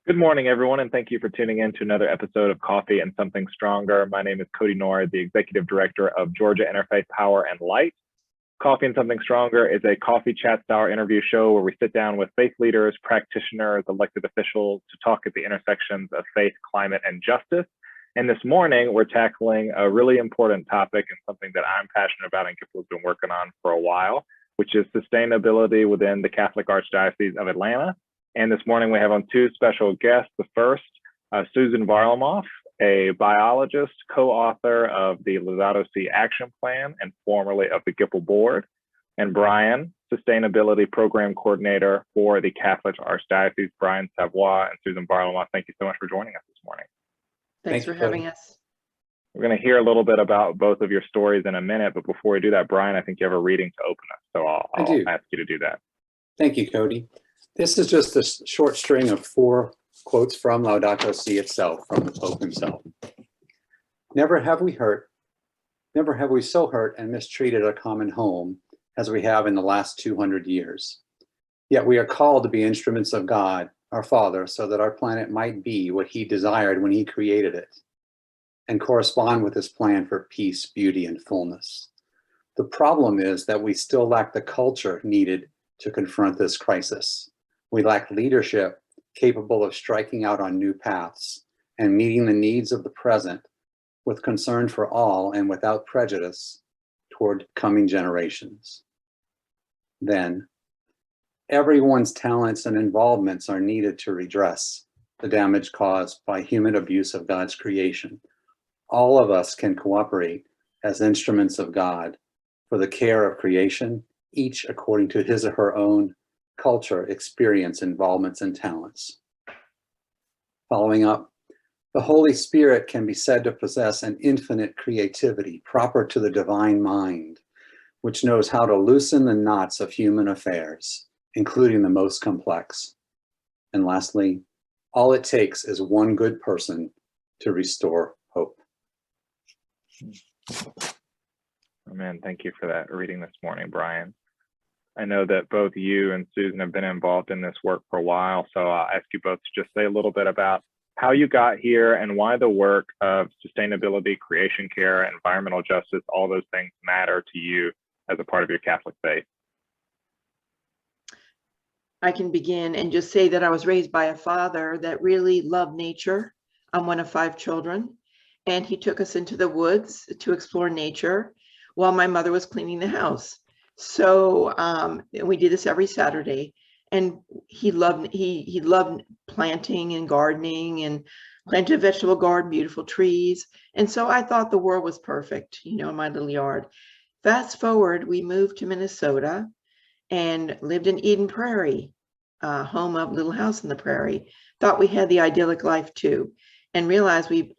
Good morning, everyone, and thank you for tuning in to another episode of Coffee and Something Stronger. My name is Cody Nord, the Executive Director of Georgia Interfaith Power and Light. Coffee and Something Stronger is a coffee chat style interview show where we sit down with faith leaders, practitioners, elected officials to talk at the intersections of faith, climate, and justice. And this morning, we're tackling a really important topic and something that I'm passionate about and GIPL has been working on for a while, which is sustainability within the Catholic Archdiocese of Atlanta. And this morning we have on two special guests. The first, Susan Varlamoff, a biologist, co-author of the Laudato Si Action Plan and formerly of the GIPL board. And Brian, Sustainability Program Coordinator for the Catholic Archdiocese. Brian Savoie and Susan Varlamoff, thank you so much for joining us this morning. Thanks for having us. We're going to hear a little bit about both of your stories in a minute, but before we do that, Brian, I think you have a reading to open us, so I'll ask you to do that. Thank you, Cody. This is just a short string of 4 quotes from Laudato Si itself, from the Pope himself. Never have we so hurt and mistreated a common home as we have in the last 200 years. Yet we are called to be instruments of God, our Father, so that our planet might be what he desired when he created it and correspond with his plan for peace, beauty, and fullness. The problem is that we still lack the culture needed to confront this crisis. We lack leadership capable of striking out on new paths and meeting the needs of the present with concern for all and without prejudice toward coming generations. Then, everyone's talents and involvements are needed to redress the damage caused by human abuse of God's creation. All of us can cooperate as instruments of God for the care of creation, each according to his or her own culture, experience, involvements, and talents. Following up, the Holy Spirit can be said to possess an infinite creativity proper to the divine mind, which knows how to loosen the knots of human affairs, including the most complex. And lastly, all it takes is one good person to restore hope. Amen. Thank you for that reading this morning, Brian. I know that both you and Susan have been involved in this work for a while, so I'll ask you both to just say a little bit about how you got here and why the work of sustainability, creation care, environmental justice, all those things matter to you as a part of your Catholic faith. I can begin and just say that I was raised by a father that really loved nature. I'm one of 5 children, and he took us into the woods to explore nature while my mother was cleaning the house. So we did this every Saturday, and he loved planting and gardening and planted a vegetable garden, beautiful trees. And so I thought the world was perfect, in my little yard. Fast forward, we moved to Minnesota and lived in Eden Prairie, home of Little House on the Prairie. Thought we had the idyllic life too, and realized we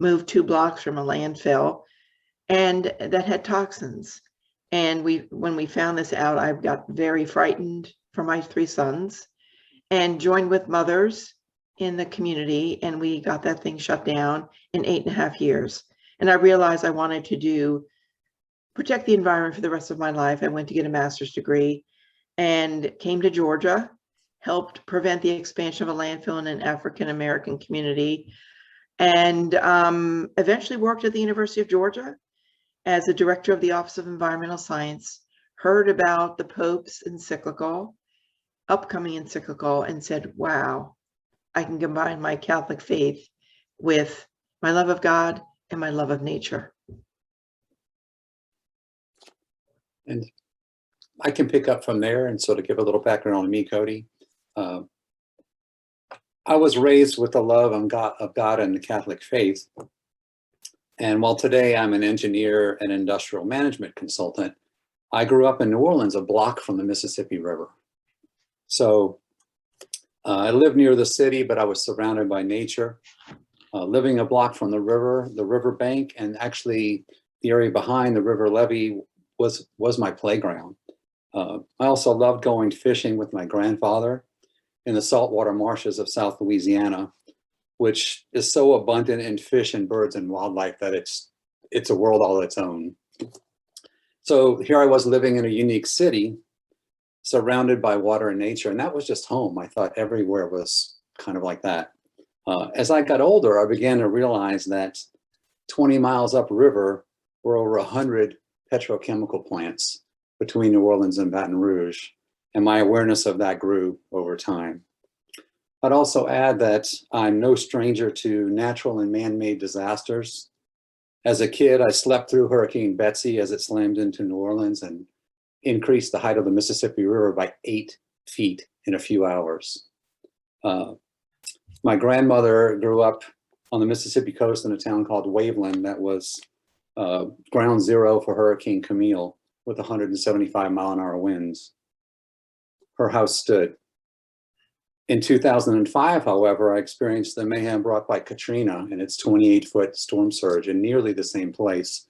moved 2 blocks from a landfill and that had toxins. And when we found this out, I got very frightened for my 3 sons and joined with mothers in the community, and we got that thing shut down in 8.5 years. And I realized I wanted to protect the environment for the rest of my life. I went to get a master's degree and came to Georgia, helped prevent the expansion of a landfill in an African-American community, and eventually worked at the University of Georgia as the director of the Office of Environmental Science, heard about the Pope's upcoming encyclical, and said, wow, I can combine my Catholic faith with my love of God and my love of nature. And I can pick up from there and sort of give a little background on me, Cody. I was raised with the love of God and the Catholic faith. And while today I'm an engineer and industrial management consultant, I grew up in New Orleans, a block from the Mississippi River. So I lived near the city, but I was surrounded by nature. Living a block from the river bank, and actually the area behind the river levee was my playground. I also loved going fishing with my grandfather in the saltwater marshes of South Louisiana, which is so abundant in fish and birds and wildlife that it's a world all its own. So here I was living in a unique city, surrounded by water and nature, and that was just home. I thought everywhere was kind of like that. As I got older, I began to realize that 20 miles upriver were over 100 petrochemical plants between New Orleans and Baton Rouge, and my awareness of that grew over time. I'd also add that I'm no stranger to natural and man-made disasters. As a kid, I slept through Hurricane Betsy as it slammed into New Orleans and increased the height of the Mississippi River by 8 feet in a few hours. My grandmother grew up on the Mississippi coast in a town called Waveland that was ground zero for Hurricane Camille with 175-mile-an-hour winds. Her house stood. In 2005, however, I experienced the mayhem brought by Katrina and its 28-foot storm surge in nearly the same place.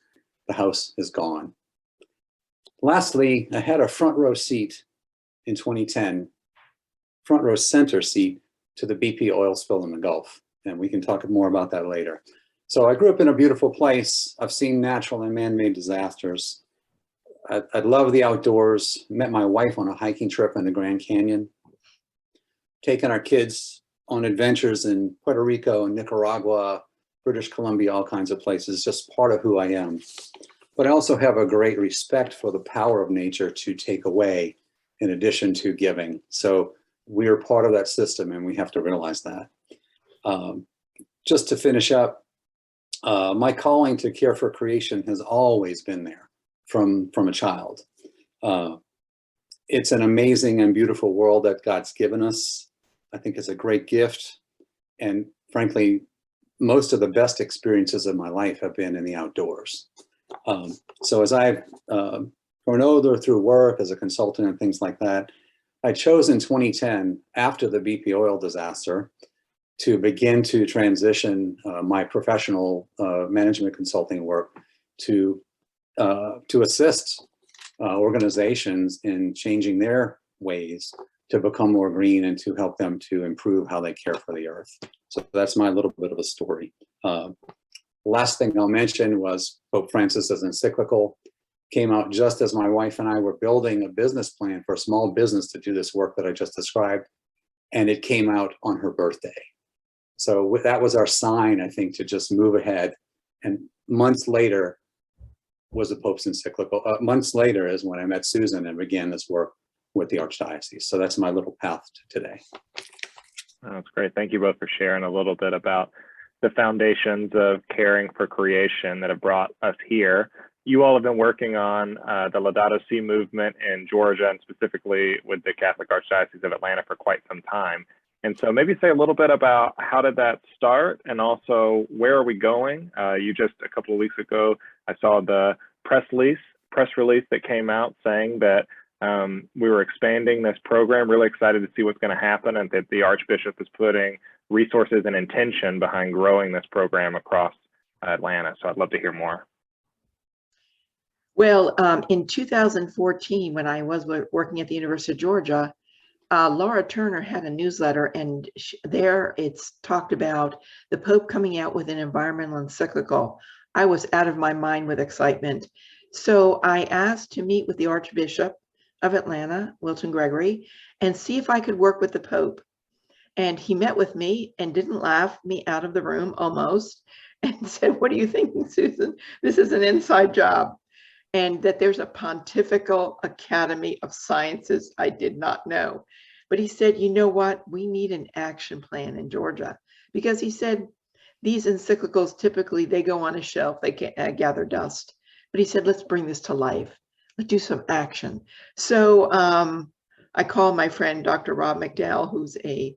The house is gone. Lastly, I had a front row seat in 2010, front row center seat to the BP oil spill in the Gulf. And we can talk more about that later. So I grew up in a beautiful place. I've seen natural and man-made disasters. I love the outdoors, met my wife on a hiking trip in the Grand Canyon, taken our kids on adventures in Puerto Rico, Nicaragua, British Columbia, all kinds of places, just part of who I am. But I also have a great respect for the power of nature to take away in addition to giving. So we are part of that system and we have to realize that. Just to finish up, my calling to care for creation has always been there from a child. It's an amazing and beautiful world that God's given us. I think it's a great gift. And frankly, most of the best experiences of my life have been in the outdoors. So as I've grown older through work as a consultant and things like that, I chose in 2010, after the BP oil disaster, to begin to transition my professional management consulting work to assist organizations in changing their ways to become more green and to help them to improve how they care for the earth. So that's my little bit of a story. Last thing I'll mention was Pope Francis's encyclical came out just as my wife and I were building a business plan for a small business to do this work that I just described, and it came out on her birthday. So that was our sign, I think, to just move ahead. And months later was the Pope's encyclical. Months later is when I met Susan and began this work with the Archdiocese. So that's my little path to today. Oh, that's great. Thank you both for sharing a little bit about the foundations of caring for creation that have brought us here. You all have been working on the Laudato Si movement in Georgia and specifically with the Catholic Archdiocese of Atlanta for quite some time. And so maybe say a little bit about how did that start and also where are we going? You just a couple of weeks ago, I saw the press release that came out saying that we were expanding this program, really excited to see what's going to happen and that the Archbishop is putting resources and intention behind growing this program across Atlanta. So I'd love to hear more. Well, in 2014, when I was working at the University of Georgia, Laura Turner had a newsletter, and there it's talked about the Pope coming out with an environmental encyclical. I was out of my mind with excitement. So I asked to meet with the Archbishop of Atlanta, Wilton Gregory, and see if I could work with the Pope. And he met with me and didn't laugh me out of the room almost, and said, "What are you thinking, Susan? This is an inside job." And that there's a Pontifical Academy of Sciences I did not know. But he said, "You know what? We need an action plan in Georgia." Because he said, these encyclicals, typically they go on a shelf, they can gather dust. But he said, let's bring this to life. Let's do some action. So I called my friend, Dr. Rob McDowell, who's a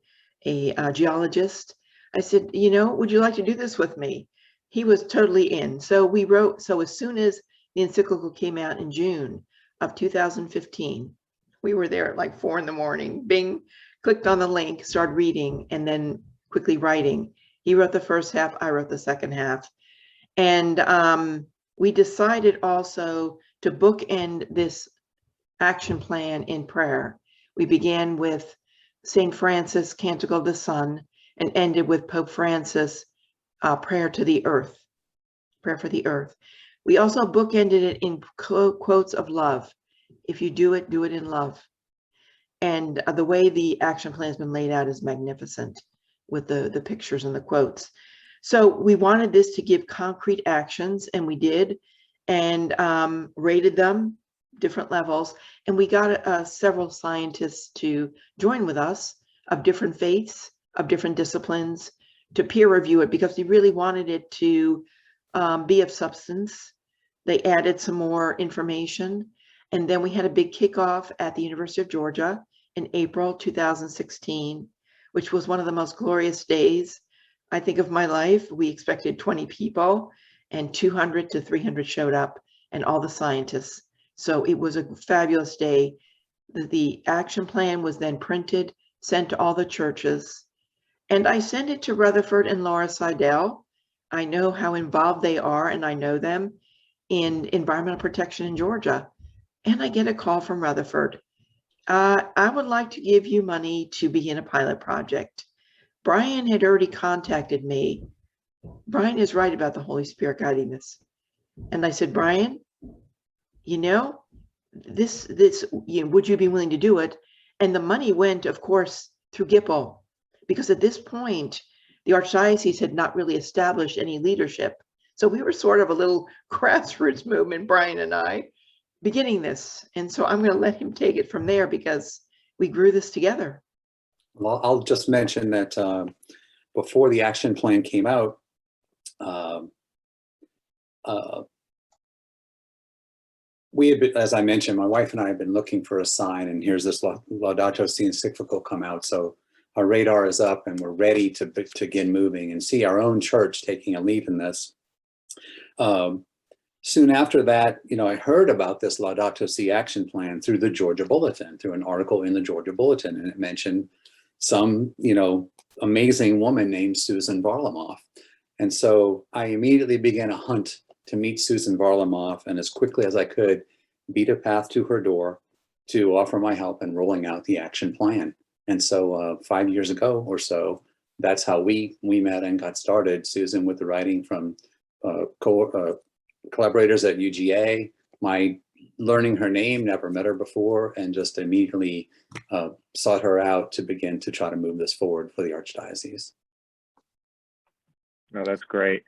geologist. I said, you know, would you like to do this with me? He was totally in. So we wrote, so as soon as the encyclical came out in June of 2015, we were there at like 4 in the morning, bing, clicked on the link, started reading, and then quickly writing. He wrote the first half, I wrote the second half. And we decided also to bookend this action plan in prayer. We began with St. Francis, Canticle of the Sun, and ended with Pope Francis, prayer to the earth, prayer for the earth. We also bookended it in quotes of love. If you do it in love. And the way the action plan has been laid out is magnificent. with the pictures and the quotes. So we wanted this to give concrete actions, and we did, and rated them different levels. And we got several scientists to join with us of different faiths, of different disciplines, to peer review it, because we really wanted it to be of substance. They added some more information. And then we had a big kickoff at the University of Georgia in April 2016, which was one of the most glorious days, I think, of my life. We expected 20 people, and 200 to 300 showed up, and all the scientists. So it was a fabulous day. The action plan was then printed, sent to all the churches, and I sent it to Rutherford and Laura Seidel. I know how involved they are, and I know them in environmental protection in Georgia. And I get a call from Rutherford. I would like to give you money to begin a pilot project. Brian had already contacted me. Brian is right about the Holy Spirit guiding this. And I said, Brian, you know, would you be willing to do it? And the money went, of course, through GIPL, because at this point, the Archdiocese had not really established any leadership. So we were sort of a little grassroots movement, Brian and I, beginning this. And so I'm going to let him take it from there, because we grew this together. Well, I'll just mention that before the action plan came out, we had been, as I mentioned, my wife and I have been looking for a sign, and here's this Laudato Si encyclical come out. So our radar is up, and we're ready to begin moving and see our own church taking a lead in this. Soon after that, I heard about this Laudato Si action plan through the Georgia Bulletin, through an article in the Georgia Bulletin, and it mentioned some, amazing woman named Susan Varlamoff. And so I immediately began a hunt to meet Susan Varlamoff, and as quickly as I could, beat a path to her door to offer my help in rolling out the action plan. And so 5 years ago or so, that's how we met and got started. Susan with the writing from collaborators at UGA, my learning her name, never met her before, and just immediately sought her out to begin to try to move this forward for the Archdiocese. No, that's great.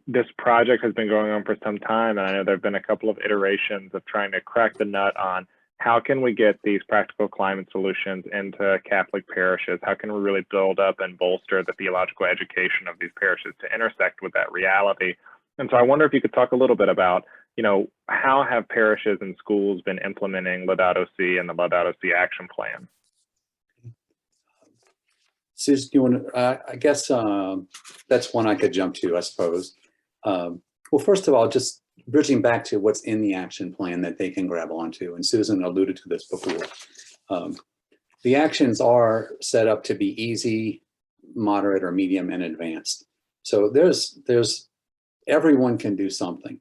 This project has been going on for some time, and I know there have been a couple of iterations of trying to crack the nut on how can we get these practical climate solutions into Catholic parishes? How can we really build up and bolster the theological education of these parishes to intersect with that reality? And so I wonder if you could talk a little bit about, how have parishes and schools been implementing Laudato Si and the Laudato Si action plan? Susan, you want to, I guess that's one I could jump to, I suppose. Well, first of all, just bridging back to what's in the action plan that they can grab onto, and Susan alluded to this before. The actions are set up to be easy, moderate, or medium, and advanced. So everyone can do something.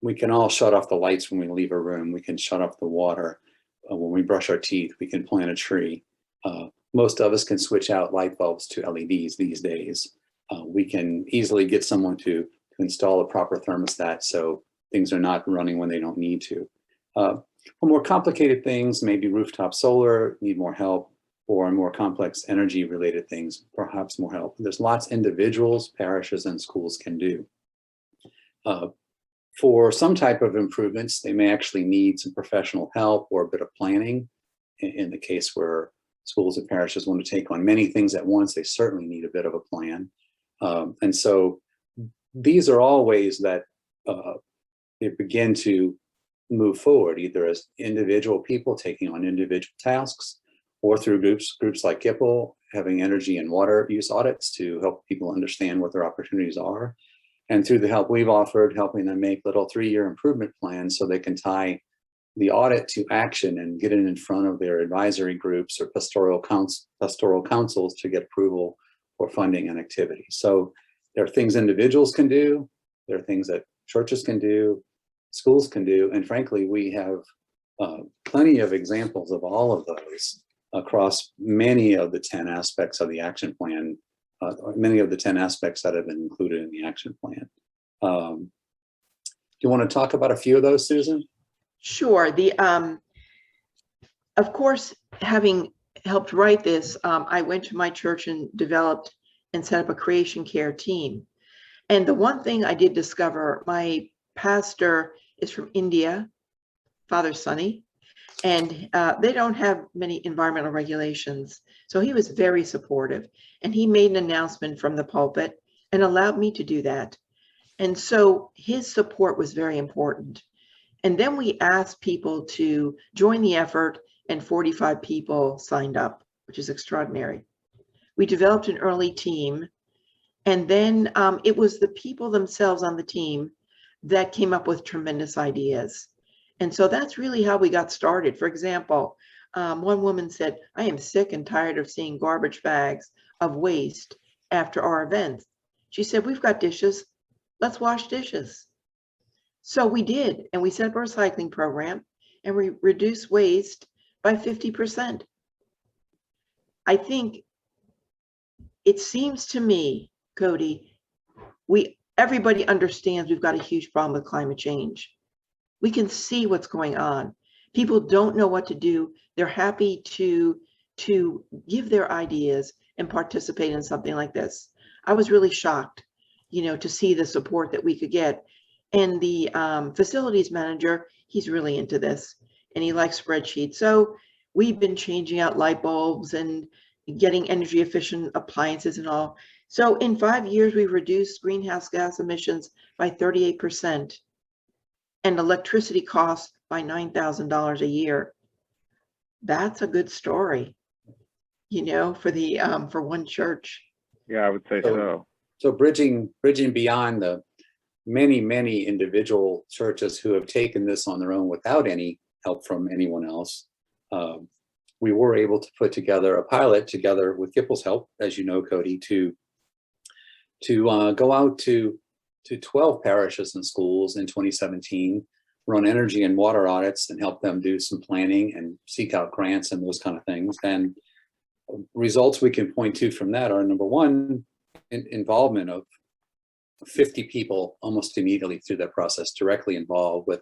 We can all shut off the lights when we leave a room. We can shut off the water when we brush our teeth. We can plant a tree. Most of us can switch out light bulbs to LEDs these days. We can easily get someone to install a proper thermostat so things are not running when they don't need to. For more complicated things, maybe rooftop solar, need more help, or more complex energy related things, perhaps more help. There's lots individuals, parishes, and schools can do. For some type of improvements, they may actually need some professional help or a bit of planning. In the case where schools and parishes want to take on many things at once, they certainly need a bit of a plan. And so these are all ways that they begin to move forward, either as individual people taking on individual tasks, or through groups like GIPL, having energy and water use audits to help people understand what their opportunities are. And through the help we've offered, helping them make little 3-year improvement plans so they can tie the audit to action and get it in front of their advisory groups or pastoral councils to get approval for funding and activity. So there are things individuals can do, there are things that churches can do, schools can do, and frankly, we have plenty of examples of all of those across many of the 10 aspects of the action plan, many of the 10 aspects that have been included in the action plan. Do you want to talk about a few of those, Susan? Sure. Of course, having helped write this, I went to my church and developed and set up a creation care team. And the one thing I did discover, my pastor is from India, Father Sunny, and they don't have many environmental regulations. So he was very supportive, and he made an announcement from the pulpit and allowed me to do that. And so his support was very important. And then we asked people to join the effort, and 45 people signed up, which is extraordinary. We developed an early team, and then it was the people themselves on the team that came up with tremendous ideas. And so that's really how we got started. For example, one woman said, I am sick and tired of seeing garbage bags of waste after our events. She said, we've got dishes, let's wash dishes. So we did, and we set up a recycling program, and we reduced waste by 50%. I think it seems to me, Cody, everybody understands we've got a huge problem with climate change. We can see what's going on. People don't know what to do. They're happy to give their ideas and participate in something like this. I was really shocked, to see the support that we could get. And the facilities manager, he's really into this, and he likes spreadsheets. So we've been changing out light bulbs and getting energy efficient appliances and all. So in 5 years, we've reduced greenhouse gas emissions by 38% and electricity costs by $9,000 a year. That's a good story, for one church. Yeah, I would say so. So bridging beyond the many individual churches who have taken this on their own without any help from anyone else, we were able to put together a pilot together with GIPL's help, as you know, Cody, to go out to 12 parishes and schools in 2017, run energy and water audits and help them do some planning and seek out grants and those kind of things. And results we can point to from that are, number one, involvement of 50 people almost immediately through that process, directly involved with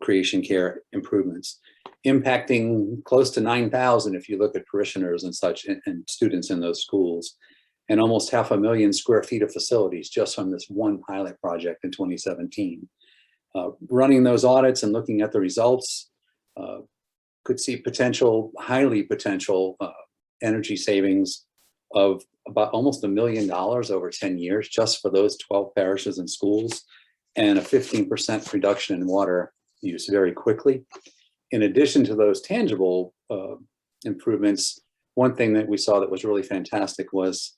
creation care improvements, impacting close to 9,000 if you look at parishioners and such and students in those schools, and almost 500,000 square feet of facilities just from this one pilot project in 2017. Running those audits and looking at the results, could see highly potential energy savings of about almost $1 million over 10 years just for those 12 parishes and schools, and a 15% reduction in water use very quickly. In addition to those tangible improvements, one thing that we saw that was really fantastic was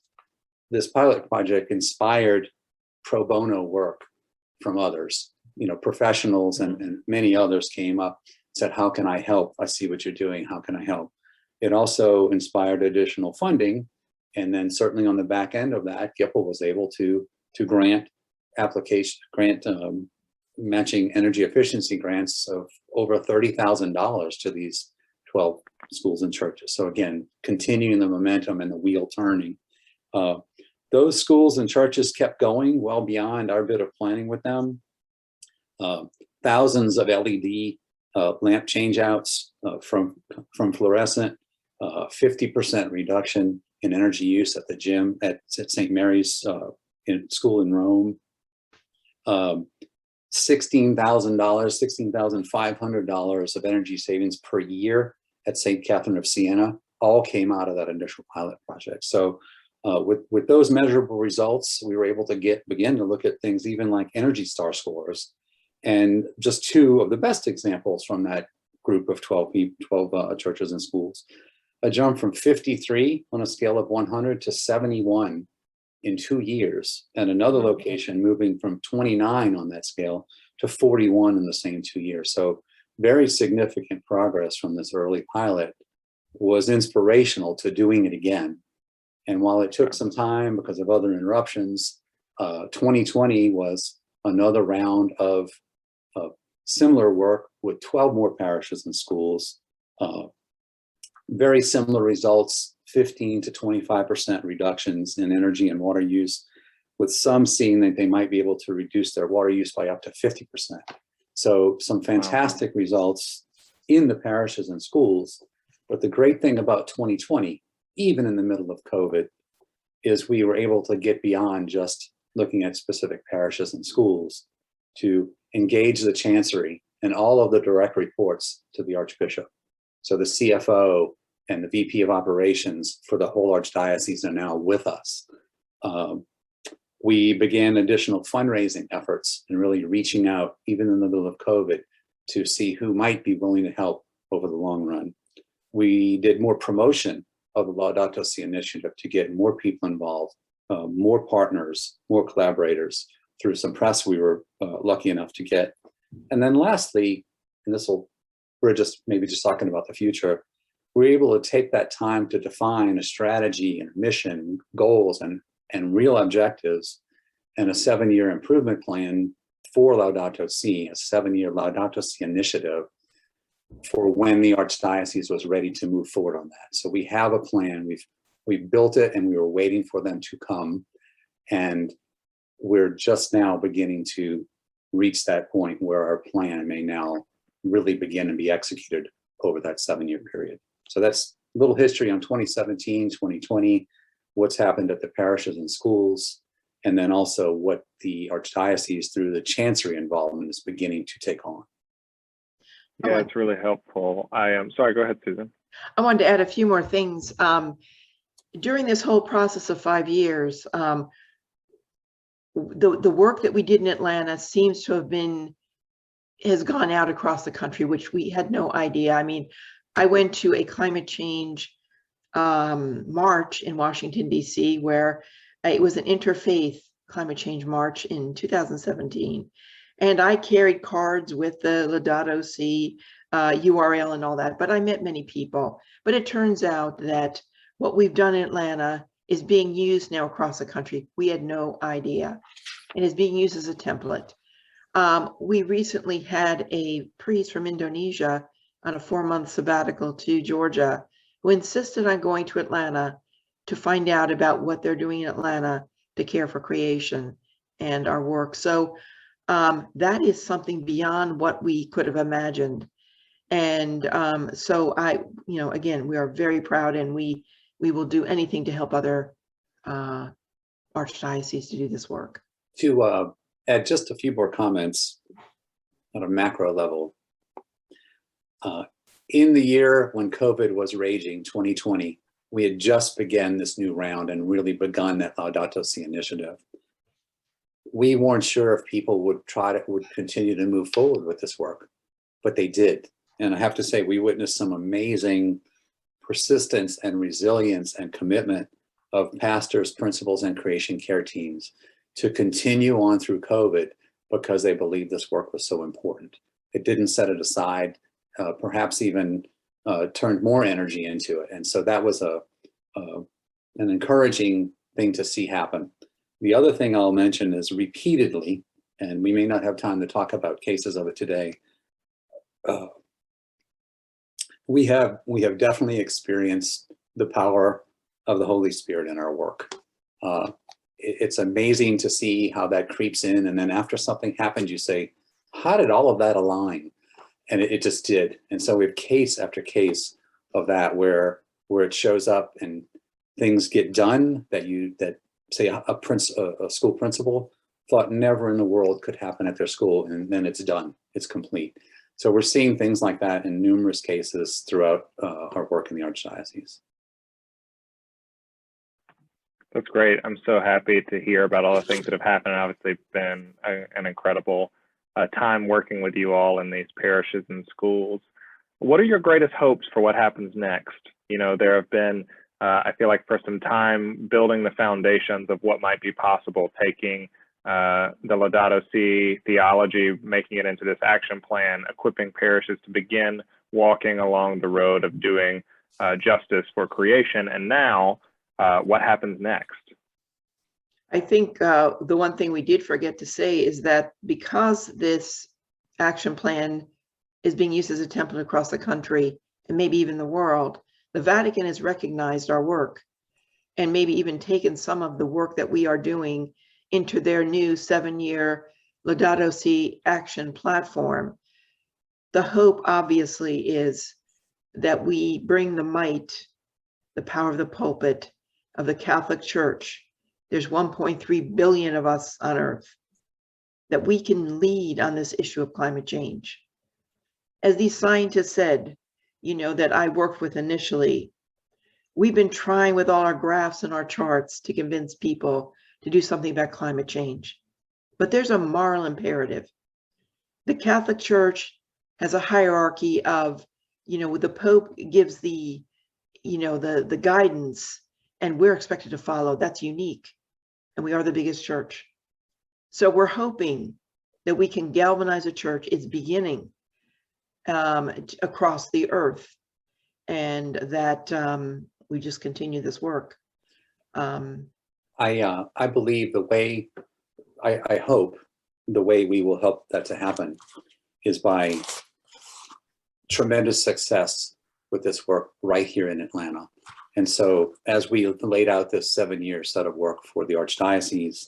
this pilot project inspired pro bono work from others. Professionals and many others came up, said, how can I help? I see what you're doing. How can I help? It also inspired additional funding. And then certainly on the back end of that, GIPL was able to grant matching energy efficiency grants of over $30,000 to these 12 schools and churches. So again, continuing the momentum and the wheel turning. Those schools and churches kept going well beyond our bit of planning with them. Thousands of LED lamp changeouts from fluorescent, 50% reduction in energy use at the gym at St. Mary's school in Rome. $16,500 of energy savings per year at St. Catherine of Siena all came out of that initial pilot project. So with those measurable results, we were able to begin to look at things even like Energy Star scores. And just two of the best examples from that group of 12 churches and schools. A jump from 53 on a scale of 100 to 71 in 2 years, and another location moving from 29 on that scale to 41 in the same 2 years. So very significant progress from this early pilot was inspirational to doing it again. And while it took some time because of other interruptions, 2020 was another round of similar work with 12 more parishes and schools. Very similar results, 15 to 25% reductions in energy and water use, with some seeing that they might be able to reduce their water use by up to 50%. So some fantastic results in the parishes and schools. But the great thing about 2020, even in the middle of COVID, is we were able to get beyond just looking at specific parishes and schools to engage the chancery and all of the direct reports to the Archbishop. So the CFO and the VP of operations for the whole Archdiocese are now with us. We began additional fundraising efforts and really reaching out, even in the middle of COVID, to see who might be willing to help over the long run. We did more promotion of the Laudato Si initiative to get more people involved, more partners, more collaborators through some press we were lucky enough to get. And then lastly, and we're just maybe just talking about the future, we're able to take that time to define a strategy and mission, goals, and real objectives, and a 7-year improvement plan for Laudato Si, a 7-year Laudato Si initiative for when the Archdiocese was ready to move forward on that. So we have a plan, we've built it, and we were waiting for them to come. And we're just now beginning to reach that point where our plan may now really begin and be executed over that 7-year period. So that's a little history on 2017, 2020, what's happened at the parishes and schools, and then also what the Archdiocese through the chancery involvement is beginning to take on. Yeah, it's really helpful. I am sorry, go ahead, Susan. I wanted to add a few more things. During this whole process of 5 years, the work that we did in Atlanta seems to have has gone out across the country, which we had no idea. I mean, I went to a climate change march in Washington, D.C., where it was an interfaith climate change march in 2017. And I carried cards with the Laudato Si URL and all that, but I met many people. But it turns out that what we've done in Atlanta is being used now across the country. We had no idea, and is being used as a template. We recently had a priest from Indonesia on a 4-month sabbatical to Georgia, who insisted on going to Atlanta to find out about what they're doing in Atlanta to care for creation and our work. So that is something beyond what we could have imagined. And so again, we are very proud, and we will do anything to help other archdioceses to do this work. To add just a few more comments at a macro level. In the year when COVID was raging, 2020, we had just begun this new round and really begun that Laudato Si initiative. We weren't sure if people would continue to move forward with this work, but they did. And I have to say, we witnessed some amazing persistence and resilience and commitment of pastors, principals, and creation care teams to continue on through COVID because they believed this work was so important. It didn't set it aside, perhaps even turned more energy into it. And so that was an encouraging thing to see happen. The other thing I'll mention is repeatedly, and we may not have time to talk about cases of it today, we have definitely experienced the power of the Holy Spirit in our work. It's amazing to see how that creeps in, and then after something happens, you say, how did all of that align? And it just did. And so we have case after case of that where it shows up and things get done that say a school principal thought never in the world could happen at their school, and then it's done, it's complete. So we're seeing things like that in numerous cases throughout our work in the Archdiocese. That's great. I'm so happy to hear about all the things that have happened. Obviously, it's been an incredible time working with you all in these parishes and schools. What are your greatest hopes for what happens next? You know, there have been, I feel like for some time, building the foundations of what might be possible, taking the Laudato Si theology, making it into this action plan, equipping parishes to begin walking along the road of doing justice for creation. And now, what happens next? I think the one thing we did forget to say is that because this action plan is being used as a template across the country and maybe even the world, the Vatican has recognized our work and maybe even taken some of the work that we are doing into their new 7-year Laudato Si action platform. The hope obviously is that we bring the might, the power of the pulpit of the Catholic Church. There's 1.3 billion of us on earth, that we can lead on this issue of climate change. As these scientists said, that I worked with initially, we've been trying with all our graphs and our charts to convince people to do something about climate change. But there's a moral imperative. The Catholic Church has a hierarchy of, the Pope gives the guidance, and we're expected to follow. That's unique. And we are the biggest church. So we're hoping that we can galvanize a church. It's beginning across the earth, and that we just continue this work. I believe the way, I hope the way we will help that to happen is by tremendous success with this work right here in Atlanta. And so as we laid out this 7-year set of work for the Archdiocese,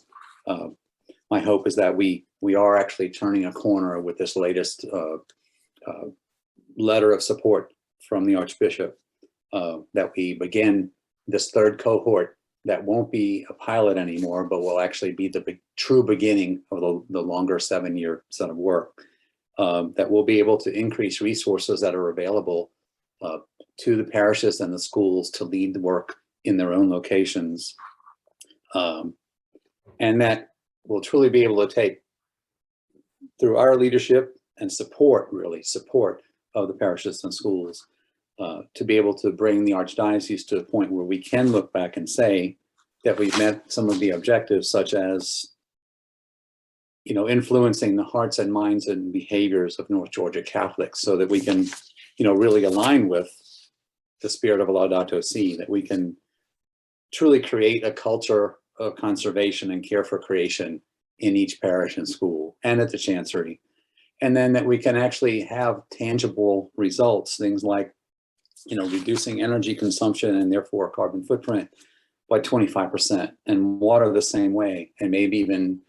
my hope is that we are actually turning a corner with this latest letter of support from the Archbishop, that we begin this 3rd cohort that won't be a pilot anymore, but will actually be the true beginning of the longer 7-year set of work, that will be able to increase resources that are available to the parishes and the schools to lead the work in their own locations. And that will truly be able to take, through our leadership and support of the parishes and schools, to be able to bring the Archdiocese to a point where we can look back and say that we've met some of the objectives, such as, influencing the hearts and minds and behaviors of North Georgia Catholics, so that we can, really align with the spirit of Laudato Si, that we can truly create a culture of conservation and care for creation in each parish and school and at the Chancery. And then that we can actually have tangible results, things like, reducing energy consumption and therefore carbon footprint by 25%, and water the same way, and maybe even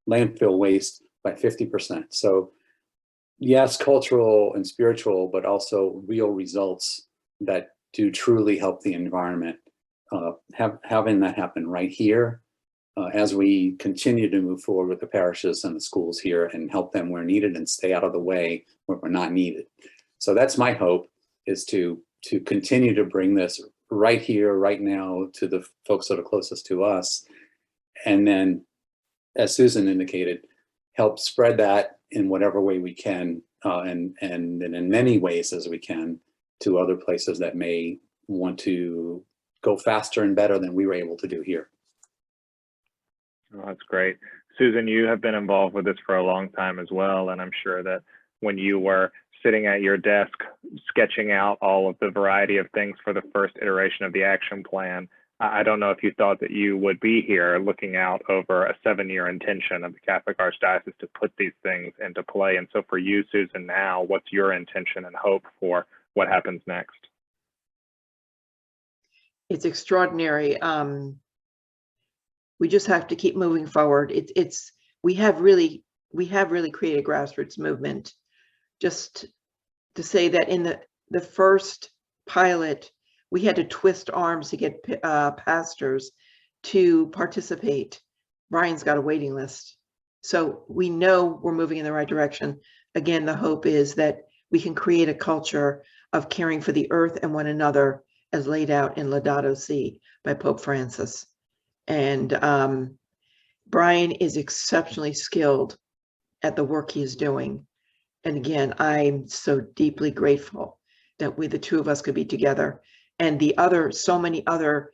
landfill waste by 50%. So yes, cultural and spiritual, but also real results that do truly help the environment, having that happen right here as we continue to move forward with the parishes and the schools here and help them where needed and stay out of the way where we're not needed. So that's my hope, is to continue to bring this right here, right now, to the folks that are closest to us. And then, as Susan indicated, help spread that in whatever way we can, and in many ways as we can, to other places that may want to go faster and better than we were able to do here. Oh, that's great. Susan, you have been involved with this for a long time as well, and I'm sure that when you were sitting at your desk sketching out all of the variety of things for the first iteration of the action plan, I don't know if you thought that you would be here looking out over a 7-year intention of the Catholic Archdiocese to put these things into play. And so for you, Susan, now, what's your intention and hope for what happens next? It's extraordinary. We just have to keep moving forward. We have really created a grassroots movement. Just to say that in the first pilot, we had to twist arms to get pastors to participate. Brian's got a waiting list. So we know we're moving in the right direction. Again, the hope is that we can create a culture of caring for the earth and one another, as laid out in Laudato Si by Pope Francis. And Brian is exceptionally skilled at the work he is doing. And again, I'm so deeply grateful that the two of us could be together, and so many other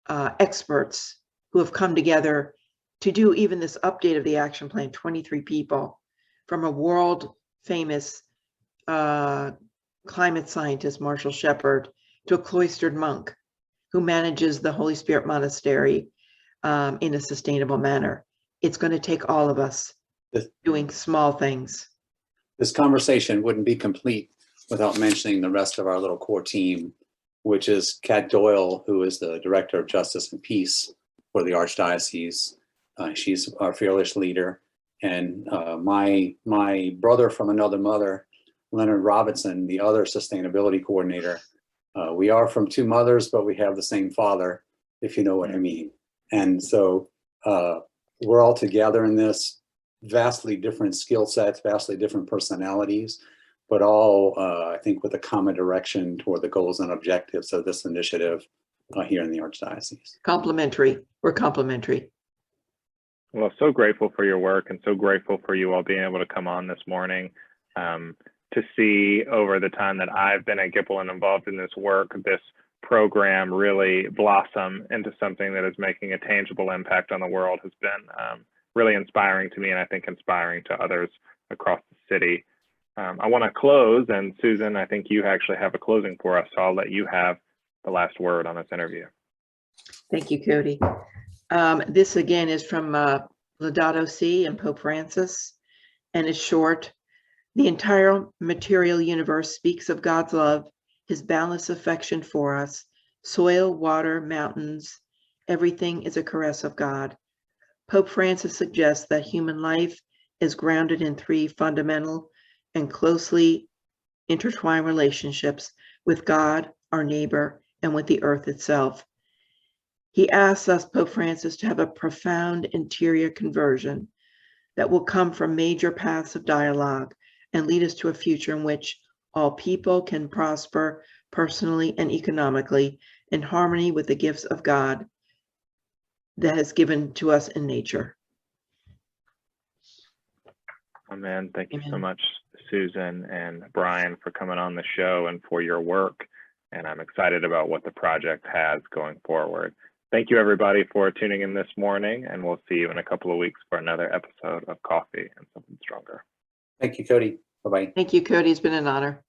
experts who have come together to do even this update of the action plan. 23 people, from a world famous climate scientist, Marshall Shepard, to a cloistered monk who manages the Holy Spirit Monastery in a sustainable manner. It's going to take all of us doing small things. This conversation wouldn't be complete without mentioning the rest of our little core team, which is Kat Doyle, who is the Director of Justice and Peace for the Archdiocese. She's our fearless leader. And my brother from another mother, Leonard Robinson, the other sustainability coordinator. We are from two mothers, but we have the same father, if you know what I mean. And so we're all together in this, vastly different skill sets, vastly different personalities, but all, I think, with a common direction toward the goals and objectives of this initiative here in the Archdiocese. Complementary. We're complementary. Well, so grateful for your work and so grateful for you all being able to come on this morning to see over the time that I've been at GIPL and involved in this work, this program really blossom into something that is making a tangible impact on the world has been really inspiring to me, and I think inspiring to others across the city. I want to close, and Susan, I think you actually have a closing for us, so I'll let you have the last word on this interview. Thank you, Cody. This again is from Laudato Si and Pope Francis, and it's short. The entire material universe speaks of God's love, his boundless affection for us. Soil, water, mountains, everything is a caress of God. Pope Francis suggests that human life is grounded in three fundamental and closely intertwined relationships with God, our neighbor, and with the earth itself. He asks us, Pope Francis, to have a profound interior conversion that will come from major paths of dialogue and lead us to a future in which all people can prosper personally and economically in harmony with the gifts of God that has given to us in nature. Amen. Thank you so Amen. much, Susan and Brian, for coming on the show and for your work. And I'm excited about what the project has going forward. Thank you, everybody, for tuning in this morning, and we'll see you in a couple of weeks for another episode of Coffee and Something Stronger. Thank you, Cody. Bye-bye. Thank you, Cody. It's been an honor.